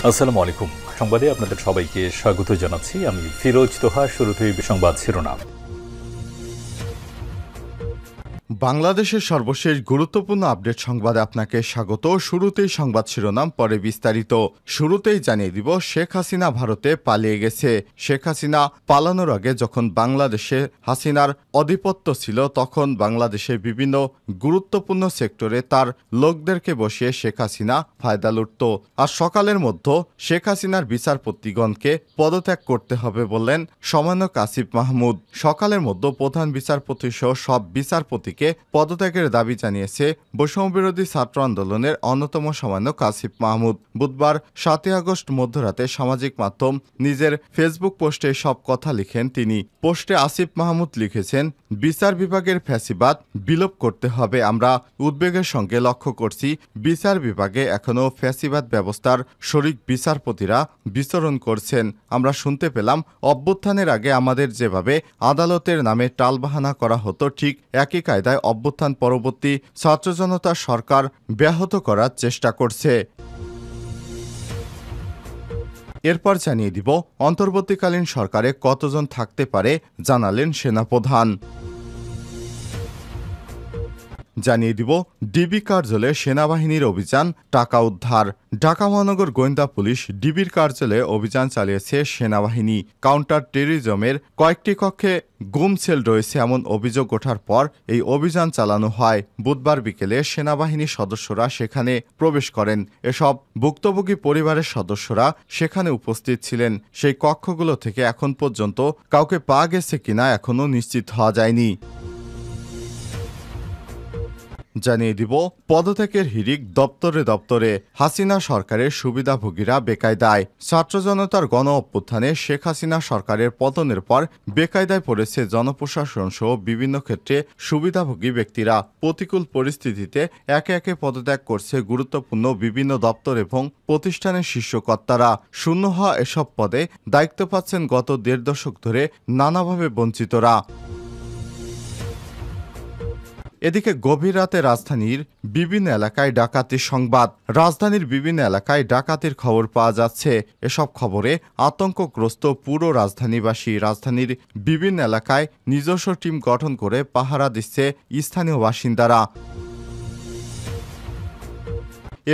আসসালামু আলাইকুম। সংবাদে আপনাদের সবাইকে স্বাগত জানাচ্ছি। আমি ফিরোজ তোহা। শুরুতেই সংবাদ শিরোনাম। বাংলাদেশের সর্বশেষ গুরুত্বপূর্ণ আপডেট সংবাদে আপনাকে স্বাগত। শুরুতেই সংবাদ শিরোনাম, পরে বিস্তারিত। শুরুতেই জানিয়ে দিব, শেখ হাসিনা ভারতে পালিয়ে গেছে। শেখ হাসিনা পালানোর আগে যখন বাংলাদেশে হাসিনার আধিপত্য ছিল, তখন বাংলাদেশের বিভিন্ন গুরুত্বপূর্ণ সেক্টরে তার লোকদেরকে বসিয়ে শেখ হাসিনা ফায়দা লুটত। আর সকালের মধ্যে শেখ হাসিনার বিচারপতিগণকে পদত্যাগ করতে হবে বললেন সমন্বয়ক আসিফ মাহমুদ। সকালের মধ্যে প্রধান বিচারপতি সহ সব বিচারপতিকে পদত্যাগের দাবি জানিয়েছে বৈষম্যবিরোধী ছাত্র আন্দোলনের অন্যতম সমন্বয়ক আসিফ মাহমুদ। বুধবার ৭ আগস্ট মধ্যরাতে সামাজিক মাধ্যম নিজের ফেসবুক পোস্টে সব কথা লিখেন তিনি। পোস্টে আসিফ মাহমুদ লিখেছেন, বিচার বিভাগের ফ্যাসিবাদ বিলোপ করতে হবে। আমরা উদ্বেগের সঙ্গে লক্ষ্য করছি, বিচার বিভাগে এখনও ফ্যাসিবাদ ব্যবস্থার শরিক বিচারপতিরা বিচরণ করছেন। আমরা শুনতে পেলাম, অভ্যুত্থানের আগে আমাদের যেভাবে আদালতের নামে টালবাহানা করা হতো, ঠিক একই কায়দায় অভ্যুত্থান পরবর্তী ছাত্র জনতা সরকার ব্যাহত করার চেষ্টা করছে। এরপর জানিয়ে দিব, অন্তর্বর্তীকালীন সরকারে কতজন থাকতে পারে জানালেন সেনাপ্রধান। জানিয়ে দিব, ডিবি কার্যালয়ে সেনাবাহিনীর অভিযান, টাকা উদ্ধার। ঢাকা মহানগর গোয়েন্দা পুলিশ ডিবির কার্যালয়ে অভিযান চালিয়েছে সেনাবাহিনী। কাউন্টার টেররিজমের কয়েকটি কক্ষে গুম সেল রয়েছে এমন অভিযোগ ওঠার পর এই অভিযান চালানো হয়। বুধবার বিকেলে সেনাবাহিনীর সদস্যরা সেখানে প্রবেশ করেন। এসব ভুক্তভোগী পরিবারের সদস্যরা সেখানে উপস্থিত ছিলেন। সেই কক্ষগুলো থেকে এখন পর্যন্ত কাউকে পাওয়া গেছে কিনা এখনও নিশ্চিত হওয়া যায়নি। জানিয়ে দিব, পদত্যাগের হিড়িক দপ্তরে দপ্তরে, হাসিনা সরকারের সুবিধাভোগীরা বেকায়দায়। ছাত্র জনতার গণ অভ্যুত্থানে শেখ হাসিনা সরকারের পতনের পর বেকায়দায় পড়েছে জনপ্রশাসন সহ বিভিন্ন ক্ষেত্রে সুবিধাভোগী ব্যক্তিরা। প্রতিকূল পরিস্থিতিতে একে একে পদত্যাগ করছে গুরুত্বপূর্ণ বিভিন্ন দপ্তর এবং প্রতিষ্ঠানের শীর্ষকর্তারা। শূন্য হওয়া এসব পদে দায়িত্ব পাচ্ছেন গত ১.৫ দশক ধরে নানাভাবে বঞ্চিতরা। এদিকে গভীর রাতে রাজধানীর বিভিন্ন এলাকায় ডাকাতির সংবাদ। রাজধানীর বিভিন্ন এলাকায় ডাকাতির খবর পাওয়া যাচ্ছে। এসব খবরে আতঙ্কগ্রস্ত পুরো রাজধানীবাসী। রাজধানীর বিভিন্ন এলাকায় নিজস্ব টিম গঠন করে পাহারা দিচ্ছে স্থানীয় বাসিন্দারা।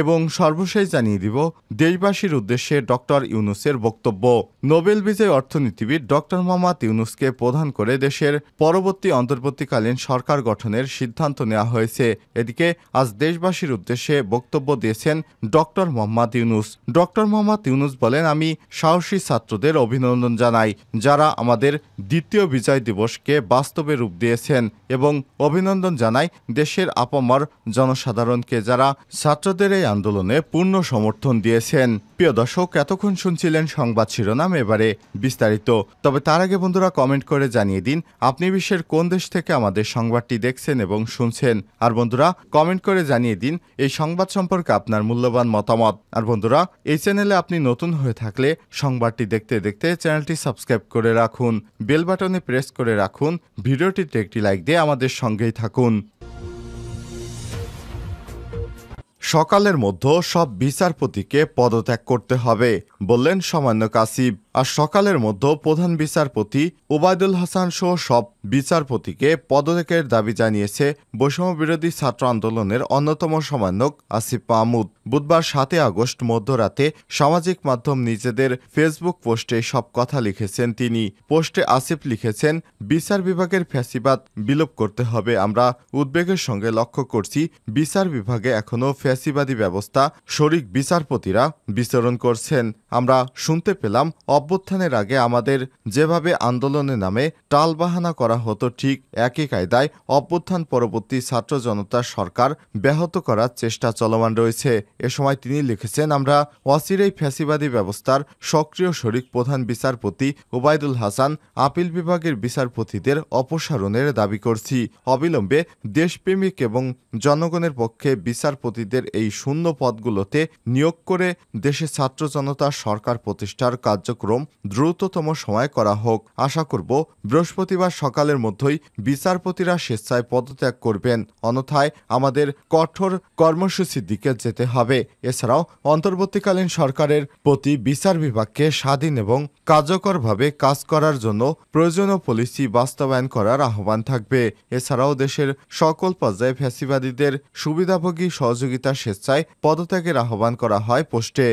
এবং সর্বশেষ জানিয়ে দিব, দেশবাসীর উদ্দেশ্যে ডক্টর ইউনূসের বক্তব্য। নোবেল বিজয়ী অর্থনীতিবিদ ডক্টর মোহাম্মদ ইউনূসকে প্রধান করে দেশের পরবর্তী অন্তর্বর্তীকালীন সরকার গঠনের সিদ্ধান্ত নেওয়া হয়েছে। এদিকে আজ দেশবাসীর উদ্দেশ্যে বক্তব্য দিয়েছেন ডক্টর মোহাম্মদ ইউনূস। ডক্টর মোহাম্মদ ইউনূস বলেন, আমি সাহসী ছাত্রদের অভিনন্দন জানাই, যারা আমাদের দ্বিতীয় বিজয় দিবসকে বাস্তবে রূপ দিয়েছেন, এবং অভিনন্দন জানাই দেশের আপামর জনসাধারণকে, যারা ছাত্রদের আন্দোলনে পূর্ণ সমর্থন দিয়েছেন। প্রিয় দর্শক, এতক্ষণ শুনছিলেন সংবাদ শিরোনাম, এবারে বিস্তারিত। তবে তার আগে বন্ধুরা, কমেন্ট করে জানিয়ে দিন আপনি বিশ্বের কোন দেশ থেকে আমাদের সংবাদটি দেখছেন এবং শুনছেন। আর বন্ধুরা, কমেন্ট করে জানিয়ে দিন এই সংবাদ সম্পর্কে আপনার মূল্যবান মতামত। আর বন্ধুরা, এই চ্যানেলে আপনি নতুন হয়ে থাকলে সংবাদটি দেখতে দেখতে চ্যানেলটি সাবস্ক্রাইব করে রাখুন, বেল বাটনে প্রেস করে রাখুন, ভিডিওটিতে একটি লাইক দিয়ে আমাদের সঙ্গেই থাকুন। সকালের মধ্যে সব বিচারপতিকে পদত্যাগ করতে হবে বললেন সমন্বয়ক আসিফ। আর সকালের মধ্যে প্রধান বিচারপতি ওবায়দুল হাসান সহ সব বিচারপতিকে পদত্যাগের দাবি জানিয়েছে বৈষম্যবিরোধী ছাত্র আন্দোলনের অন্যতম সমন্বয়ক আসিফ মাহমুদ। বুধবার ৭ আগস্ট মধ্যরাতে সামাজিক মাধ্যম নিজেদের ফেসবুক পোস্টে সব কথা লিখেছেন তিনি। পোস্টে আসিফ লিখেছেন, বিচার বিভাগের ফ্যাসিবাদ বিলোপ করতে হবে। আমরা উদ্বেগের সঙ্গে লক্ষ্য করছি, বিচার বিভাগে এখনও ফ্যাসিবাদী ব্যবস্থা শরিক বিচারপতিরা বিচরণ করছেন। আমরা শুনতে পেলাম, অভ্যুত্থানের আগে আমাদের যেভাবে আন্দোলনের নামে টালবাহানা করা হতো, ঠিক একই কায়দায় অভ্যুত্থান পরবর্তী ছাত্র জনতা সরকার ব্যাহত করার চেষ্টা চলমান রয়েছে। এ সময় তিনি লিখেছেন, আমরা অচিরেই ফ্যাসিবাদী ব্যবস্থার সক্রিয় শরিক প্রধান বিচারপতি ওবায়দুল হাসান আপিল বিভাগের বিচারপতিদের অপসারণের দাবি করছি। অবিলম্বে দেশপ্রেমিক এবং জনগণের পক্ষে বিচারপতিদের আমাদের এই শূন্য পদগুলোতে নিয়োগ করে দেশে ছাত্র জনতার সরকার প্রতিষ্ঠার কার্যক্রম দ্রুততম সময় করা হোক। আশা করব বৃহস্পতিবার সকালের মধ্যেই বিচারপতিরা স্বেচ্ছায় পদত্যাগ করবেন, অন্যথায় আমাদের কঠোর কর্মসূচির দিকে যেতে হবে। এছাড়াও অন্তর্বর্তীকালীন সরকারের প্রতি বিচার বিভাগকে স্বাধীন এবং কার্যকরভাবে কাজ করার জন্য প্রয়োজনীয় পলিসি বাস্তবায়ন করার আহ্বান থাকবে। এছাড়াও দেশের সকল পর্যায়ে ফ্যাসিবাদীদের সুবিধাভোগী সহযোগিতা স্বেচ্ছায় পদত্যাগের আহ্বান করা হয় পোস্টে।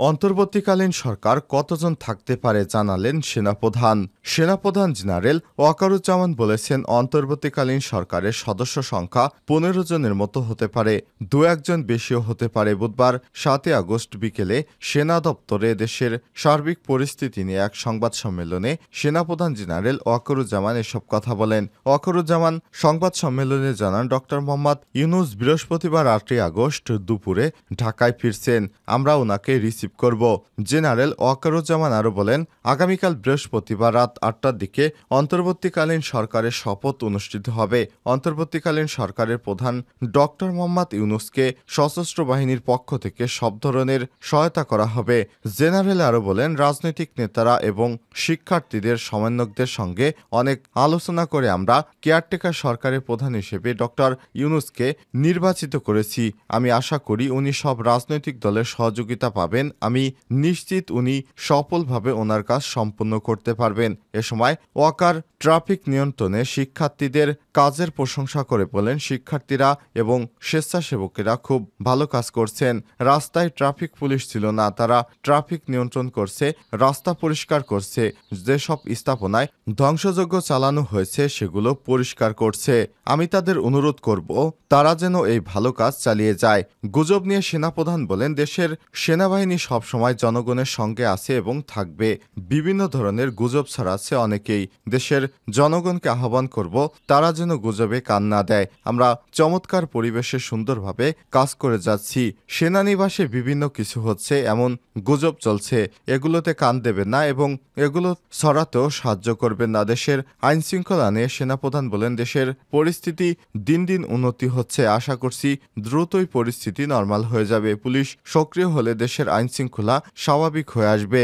অন্তর্বর্তীকালীন সরকার কতজন থাকতে পারে জানালেন সেনাপ্রধান। সেনাপ্রধান জেনারেল ওয়াকারুজ্জামান বলেছেন, অন্তর্বর্তীকালীন সরকারের সদস্য সংখ্যা 15 জনের মতো হতে পারে, 2-1 জন বেশিও হতে পারে। বুধবার 7 আগস্ট বিকেলে সেনা দপ্তরে দেশের সার্বিক পরিস্থিতি নিয়ে এক সংবাদ সম্মেলনে সেনাপ্রধান জেনারেল ওয়াকারুজ্জামান এসব কথা বলেন। ওয়াকারুজ্জামান সংবাদ সম্মেলনে জানান, ডক্টর মোহাম্মদ ইউনূস বৃহস্পতিবার 8 আগস্ট দুপুরে ঢাকায় ফিরছেন। আমরা ওনাকে রিসিভ করব। জেনারেল ওয়াকারুজ্জামান আরও বলেন, আগামীকাল বৃহস্পতিবার রাত 8টার দিকে অন্তর্বর্তীকালীন সরকারের শপথ অনুষ্ঠিত হবে। অন্তর্বর্তীকালীন সরকারের প্রধান ডক্টর মোহাম্মদ ইউনূসকে সশস্ত্র বাহিনীর পক্ষ থেকে সব ধরনের সহায়তা করা হবে। জেনারেল আরও বলেন, রাজনৈতিক নেতারা এবং শিক্ষার্থীদের সমন্বয়কদের সঙ্গে অনেক আলোচনা করে আমরা কেয়ারটেকার সরকারের প্রধান হিসেবে ডক্টর ইউনূসকে নির্বাচিত করেছি। আমি আশা করি উনি সব রাজনৈতিক দলের সহযোগিতা পাবেন। আমি নিশ্চিত উনি সফলভাবে ওনার কাজ সম্পন্ন করতে পারবেন। এ সময় ওয়াকার ট্রাফিক নিয়ন্ত্রণে শিক্ষার্থীদের কাজের প্রশংসা করে বলেন, শিক্ষার্থীরা এবং স্বেচ্ছাসেবকেরা খুব ভালো কাজ করছেন। রাস্তায় ট্রাফিক পুলিশ ছিল না, তারা ট্রাফিক নিয়ন্ত্রণ করছে, রাস্তা পরিষ্কার করছে, যেসব স্থাপনায় ধ্বংসযজ্ঞ চালানো হয়েছে সেগুলো পরিষ্কার করছে। আমি তাদের অনুরোধ করব তারা যেন এই ভালো কাজ চালিয়ে যায়। গুজব নিয়ে সেনাপ্রধান বলেন, দেশের সেনাবাহিনী সবসময় জনগণের সঙ্গে আছে এবং থাকবে। বিভিন্ন ধরনের গুজব ছড়াচ্ছে অনেকেই। দেশের জনগণকে আহ্বান করব তারা যেন গুজবে কান না দেয়। আমরা চমৎকার পরিবেশে সুন্দরভাবে কাজ করে যাচ্ছি। সেনানিবাসে বিভিন্ন কিছু হচ্ছে, এমন গুজব চলছে, এগুলোতে কান দেবেন না এবং এগুলো ছড়াতেও সাহায্য করবেন না। দেশের আইন শৃঙ্খলা নিয়ে সেনাপ্রধান বলেন, দেশের পরিস্থিতি দিন দিন উন্নতি হচ্ছে। আশা করছি দ্রুতই পরিস্থিতি নরমাল হয়ে যাবে। পুলিশ সক্রিয় হলে দেশের আইন শৃঙ্খলা স্বাভাবিক হয়ে আসবে।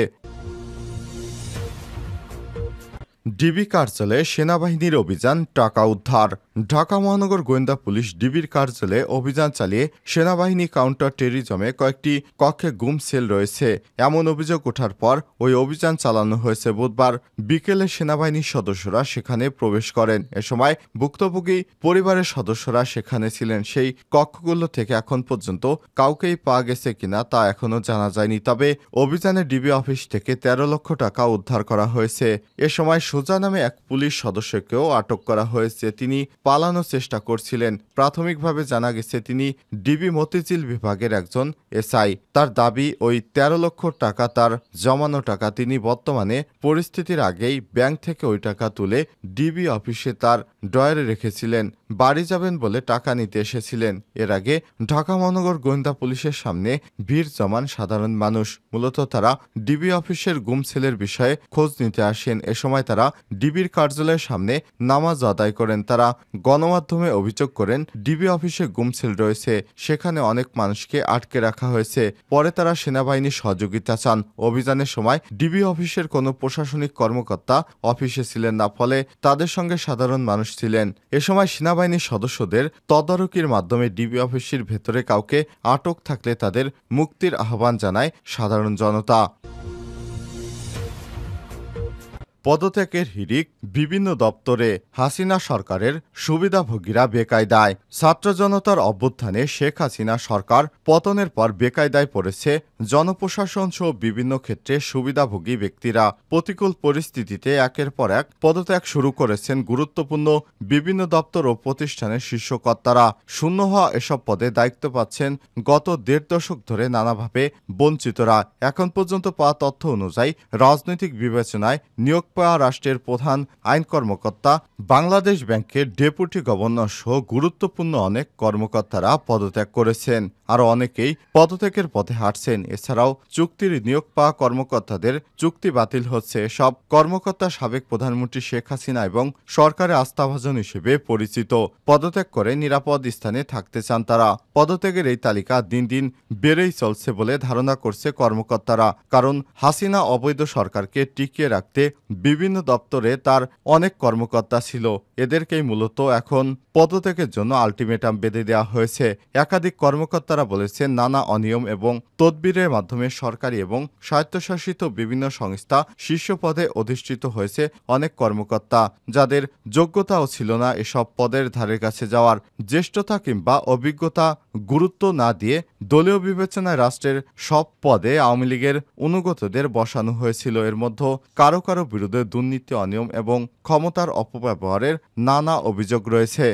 ডিবি কার্যালয়ে সেনাবাহিনীর অভিযান, টাকা উদ্ধার। ঢাকা মহানগর গোয়েন্দা পুলিশ ডিবির কার্যালয়ে অভিযান চালিয়ে সেনাবাহিনী কাউন্টার টেরিজমে কয়েকটি কক্ষে গুম সেল রয়েছে এমন অভিযোগ ওঠার পর ওই অভিযান চালানো হয়েছে। বুধবার বিকেলে সেনাবাহিনীর সদস্যরা সেখানে প্রবেশ করেন। এ সময় ভুক্তভোগী পরিবারের সদস্যরা সেখানে ছিলেন। সেই কক্ষগুলো থেকে এখন পর্যন্ত কাউকেই পাওয়া গেছে কিনা তা এখনও জানা যায়নি। তবে অভিযানে ডিবি অফিস থেকে 13 লক্ষ টাকা উদ্ধার করা হয়েছে। এ সময় সোজা নামে এক পুলিশ সদস্যকেও আটক করা হয়েছে। তিনি পালানোর চেষ্টা করছিলেন। প্রাথমিকভাবে জানা গেছে তিনি ডিবি মতিঝিল বিভাগের একজন এসআই। তার দাবি ওই 13 লক্ষ টাকা তার জমানো টাকা। তিনি বর্তমানে পরিস্থিতির আগেই ব্যাংক থেকে ওই টাকা তুলে ডিবি অফিসে তার ড্রয়ারে রেখেছিলেন। বাড়ি যাবেন বলে টাকা নিতে এসেছিলেন। এর আগে ঢাকা মহানগর গোয়েন্দা পুলিশের সামনে ভিড় জমান সাধারণ মানুষ। মূলত তারা ডিবি অফিসের গুম সেলের বিষয়ে খোঁজ নিতে আসেন। এ সময় তারা ডিবির কার্যালয়ের সামনে নামাজ আদায় করেন। তারা গণমাধ্যমে অভিযোগ করেন, ডিবি অফিসে গুম সেল রয়েছে, সেখানে অনেক মানুষকে আটকে রাখা হয়েছে। পরে তারা সেনাবাহিনীর সহযোগিতা চান। অভিযানের সময় ডিবি অফিসের কোনো প্রশাসনিক কর্মকর্তা অফিসে ছিলেন না, ফলে তাদের সঙ্গে সাধারণ মানুষ ছিলেন। এ সময় সেনাবাহিনীর সদস্যদের তদারকির মাধ্যমে ডিবি অফিসের ভেতরে কাউকে আটক থাকলে তাদের মুক্তির আহ্বান জানায় সাধারণ জনতা। পদত্যাগের হিড়িক বিভিন্ন দপ্তরে, হাসিনা সরকারের সুবিধাভোগীরা বেকায়দায়। ছাত্র জনতার অভ্যুত্থানে শেখ হাসিনা সরকার পতনের পর বেকায়দায় পড়েছে জনপ্রশাসন সহ বিভিন্ন ক্ষেত্রে সুবিধাভোগী ব্যক্তিরা। প্রতিকূল পরিস্থিতিতে একের পর এক পদত্যাগ শুরু করেছেন গুরুত্বপূর্ণ বিভিন্ন দপ্তর ও প্রতিষ্ঠানের শীর্ষকর্তারা। শূন্য হওয়া এসব পদে দায়িত্ব পাচ্ছেন গত 1.5 দশক ধরে নানাভাবে বঞ্চিতরা। এখন পর্যন্ত পাওয়া তথ্য অনুযায়ী রাজনৈতিক বিবেচনায় নিয়োগ পাওয়া রাষ্ট্রের প্রধান আইন কর্মকর্তা, বাংলাদেশ ব্যাংকের ডেপুটি গভর্নর সহ গুরুত্বপূর্ণ অনেক কর্মকর্তারা পদত্যাগ করেছেন। আরও অনেকেই পদত্যাগের পথে হাঁটছেন। এছাড়াও চুক্তির নিয়োগ পাওয়া কর্মকর্তাদের চুক্তি বাতিল হচ্ছে। সব কর্মকর্তা সাবেক প্রধানমন্ত্রী শেখ হাসিনা এবং সরকারের আস্থাভাজন হিসেবে পরিচিত। পদত্যাগ করে নিরাপদ স্থানে থাকতে চান তারা। পদত্যাগের এই তালিকা দিন দিন বেড়েই চলছে বলে ধারণা করছে কর্মকর্তারা। কারণ হাসিনা অবৈধ সরকারকে টিকিয়ে রাখতে বিভিন্ন দপ্তরে তার অনেক কর্মকর্তা ছিল। এদেরকেই মূলত এখন পদত্যাগের জন্য আলটিমেটাম বেঁধে দেওয়া হয়েছে। একাধিক কর্মকর্তারা বলেছেন, নানা অনিয়ম এবং তদবিরের মাধ্যমে সরকারি এবং স্বায়ত্তশাসিত বিভিন্ন সংস্থা শীর্ষ পদে অধিষ্ঠিত হয়েছে অনেক কর্মকর্তা, যাদের যোগ্যতাও ছিল না এসব পদের ধারের কাছে যাওয়ার। জ্যেষ্ঠতা কিংবা অভিজ্ঞতা গুরুত্ব না দিয়ে দলীয় বিবেচনায় রাষ্ট্রের সব পদে আওয়ামী লীগের অনুগতদের বসানো হয়েছিল। এর মধ্যে কারো কারো বিরুদ্ধে দুর্নীতি, অনিয়ম এবং ক্ষমতার অপব্যবহারের নানা অভিযোগ রয়েছে।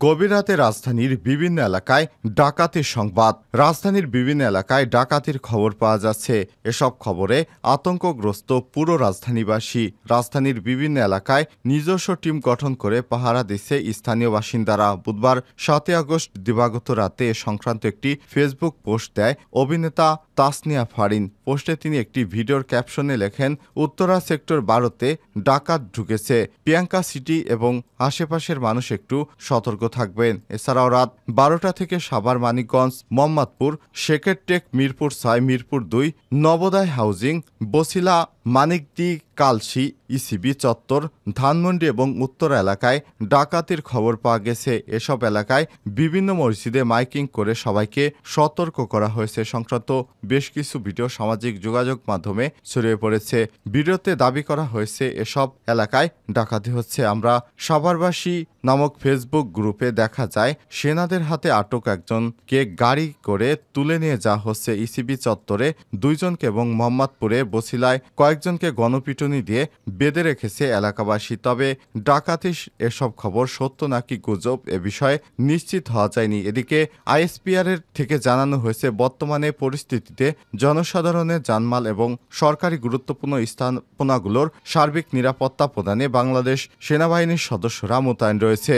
গভীর রাতে রাজধানীর বিভিন্ন এলাকায় ডাকাতির সংবাদ। রাজধানীর বিভিন্ন এলাকায় ডাকাতির খবর পাওয়া যাচ্ছে। এসব খবরে আতঙ্কগ্রস্ত পুরো রাজধানীবাসী। রাজধানীর বিভিন্ন এলাকায় নিজস্ব টিম গঠন করে পাহারা দিচ্ছে স্থানীয় বাসিন্দারা। বুধবার 7 আগস্ট দিবাগত রাতে এ সংক্রান্ত একটি ফেসবুক পোস্ট দেয় অভিনেতা তাসনিয়া ফারিন। পোস্টে তিনি একটি ভিডিওর ক্যাপশনে লেখেন, উত্তরা সেক্টর 12-তে ডাকাত ঢুকেছে। প্রিয়াঙ্কা সিটি এবং আশেপাশের মানুষ একটু সতর্ক থাকবেন। এছাড়াও রাত 12টা থেকে সাভার, মানিকগঞ্জ, মোহাম্মদপুর, শেখেরটেক, মিরপুর 6, মিরপুর 2, নবোদয় হাউজিং, বছিলা, মানিকদি, কালশি, ইসিবি চত্বর, ধানমন্ডি এবং উত্তরা এলাকায় ডাকাতির খবর পাওয়া গেছে। এসব এলাকায় বিভিন্ন মসজিদে মাইকিং করে সবাইকে সতর্ক করা হয়েছে। সংক্রান্ত বেশ কিছু ভিডিও সামাজিক যোগাযোগ মাধ্যমে ছড়িয়ে পড়েছে। ভিডিওতে দাবি করা হয়েছে এসব এলাকায় ডাকাতি হচ্ছে। আমরা সাভারবাসী নামক ফেসবুক গ্রুপে দেখা যায় সেনাদের হাতে আটক একজনকে গাড়ি করে তুলে নিয়ে যাওয়া হচ্ছে ইসিবি চত্বরে 2 জনকে এবং মোহাম্মদপুরে বছিলায় কয়েকজনকে গণপিটুনি দিয়ে বেঁধে রেখেছে এলাকাবাসী। তবে ডাকাতি এসব খবর সত্য নাকি গুজব এ বিষয়ে নিশ্চিত হওয়া যায়নি। এদিকে আইএসপিআর এর থেকে জানানো হয়েছে, বর্তমানে পরিস্থিতিতে জনসাধারণের জানমাল এবং সরকারি গুরুত্বপূর্ণ স্থাপনাগুলোর সার্বিক নিরাপত্তা প্রদানে বাংলাদেশ সেনাবাহিনীর সদস্যরা মোতায়েন রয়েছে।